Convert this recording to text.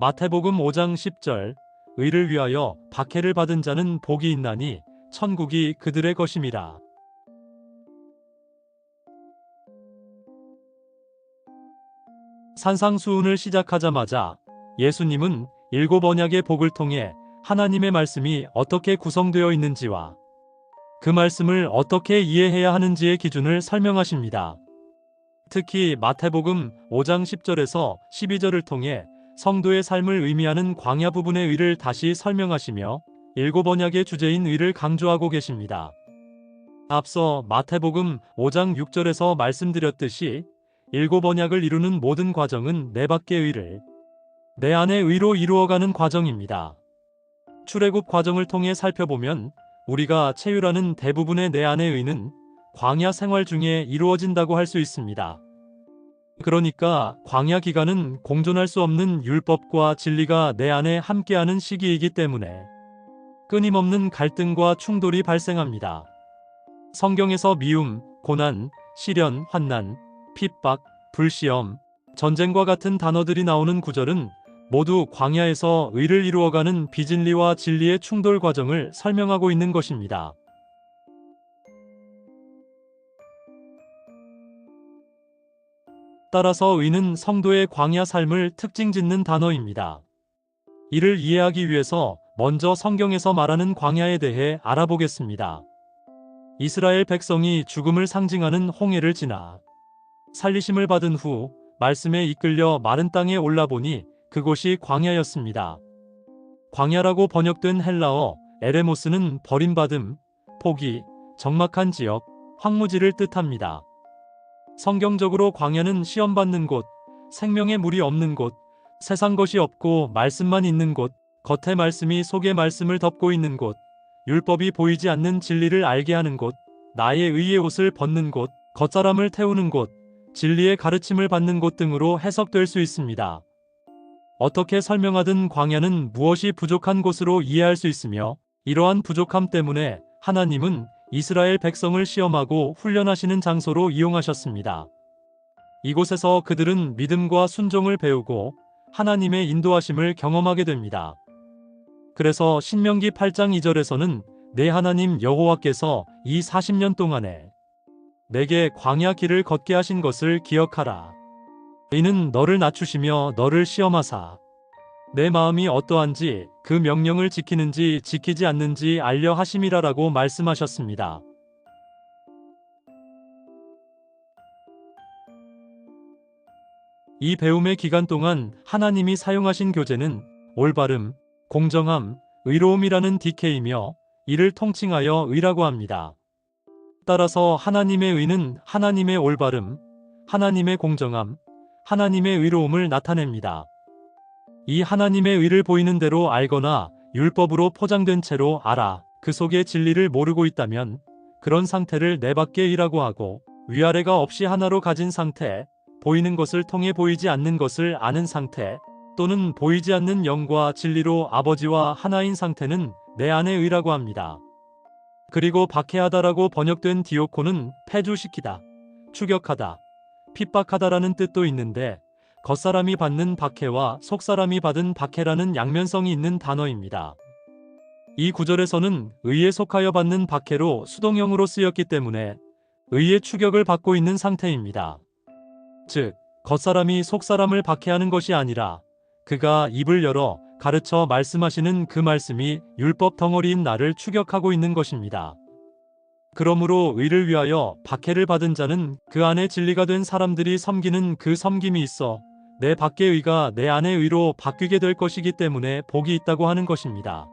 마태복음 5장 10절 의를 위하여 박해를 받은 자는 복이 있나니 천국이 그들의 것임이라. 산상수훈을 시작하자마자 예수님은 7 언약의 복을 통해 하나님의 말씀이 어떻게 구성되어 있는지와 그 말씀을 어떻게 이해해야 하는지의 기준을 설명하십니다. 특히 마태복음 5장 10절에서 12절을 통해 성도의 삶을 의미하는 광야 부분의 의를 다시 설명하시며 7 언약의 주제인 의를 강조하고 계십니다. 앞서 마태복음 5장 6절에서 말씀드렸듯이 7 언약을 이루는 모든 과정은 내 밖의 의를 내 안의 의로 이루어가는 과정입니다. 출애굽 과정을 통해 살펴보면 우리가 체휼하는 대부분의 내 안의 의는 광야 생활 중에 이루어진다고 할 수 있습니다. 그러니까 광야 기간은 공존할 수 없는 율법과 진리가 내 안에 함께하는 시기이기 때문에 끊임없는 갈등과 충돌이 발생합니다. 성경에서 미움, 고난, 시련, 환난, 핍박, 불시험, 전쟁과 같은 단어들이 나오는 구절은 모두 광야에서 의를 이루어가는 비진리와 진리의 충돌 과정을 설명하고 있는 것입니다. 따라서 의는 성도의 광야 삶을 특징 짓는 단어입니다. 이를 이해하기 위해서 먼저 성경에서 말하는 광야에 대해 알아보겠습니다. 이스라엘 백성이 죽음을 상징하는 홍해를 지나 살리심을 받은 후 말씀에 이끌려 마른 땅에 올라보니 그곳이 광야였습니다. 광야라고 번역된 헬라어 에레모스는 버림받음, 포기, 적막한 지역, 황무지를 뜻합니다. 성경적으로 광야는 시험받는 곳, 생명의 물이 없는 곳, 세상 것이 없고 말씀만 있는 곳, 겉에 말씀이 속에 말씀을 덮고 있는 곳, 율법이 보이지 않는 진리를 알게 하는 곳, 나의 의의 옷을 벗는 곳, 겉사람을 태우는 곳, 진리의 가르침을 받는 곳 등으로 해석될 수 있습니다. 어떻게 설명하든 광야는 무엇이 부족한 곳으로 이해할 수 있으며 이러한 부족함 때문에 하나님은 이스라엘 백성을 시험하고 훈련하시는 장소로 이용하셨습니다. 이곳에서 그들은 믿음과 순종을 배우고 하나님의 인도하심을 경험하게 됩니다. 그래서 신명기 8장 2절에서는 내 하나님 여호와께서 이 40년 동안에 내게 광야 길을 걷게 하신 것을 기억하라. 이는 너를 낮추시며 너를 시험하사 내 마음이 어떠한지 그 명령을 지키는지 지키지 않는지 알려 하심이라라고 말씀하셨습니다. 이 배움의 기간 동안 하나님이 사용하신 교재는 올바름, 공정함, 의로움이라는 DK이며 이를 통칭하여 의라고 합니다. 따라서 하나님의 의는 하나님의 올바름, 하나님의 공정함, 하나님의 의로움을 나타냅니다. 이 하나님의 의를 보이는 대로 알거나 율법으로 포장된 채로 알아 그 속의 진리를 모르고 있다면 그런 상태를 내 밖의 의라고 하고 위아래가 없이 하나로 가진 상태, 보이는 것을 통해 보이지 않는 것을 아는 상태 또는 보이지 않는 영과 진리로 아버지와 하나인 상태는 내 안의 의라고 합니다. 그리고 박해하다라고 번역된 디오코는 폐주시키다, 추격하다, 핍박하다라는 뜻도 있는데 겉사람이 받는 박해와 속사람이 받은 박해라는 양면성이 있는 단어입니다. 이 구절에서는 의에 속하여 받는 박해로 수동형으로 쓰였기 때문에 의의 추격을 받고 있는 상태입니다. 즉, 겉사람이 속사람을 박해하는 것이 아니라 그가 입을 열어 가르쳐 말씀하시는 그 말씀이 율법 덩어리인 나를 추격하고 있는 것입니다. 그러므로 의를 위하여 박해를 받은 자는 그 안에 진리가 된 사람들이 섬기는 그 섬김이 있어 내 밖의 의가 내 안의 의로 바뀌게 될 것이기 때문에 복이 있다고 하는 것입니다.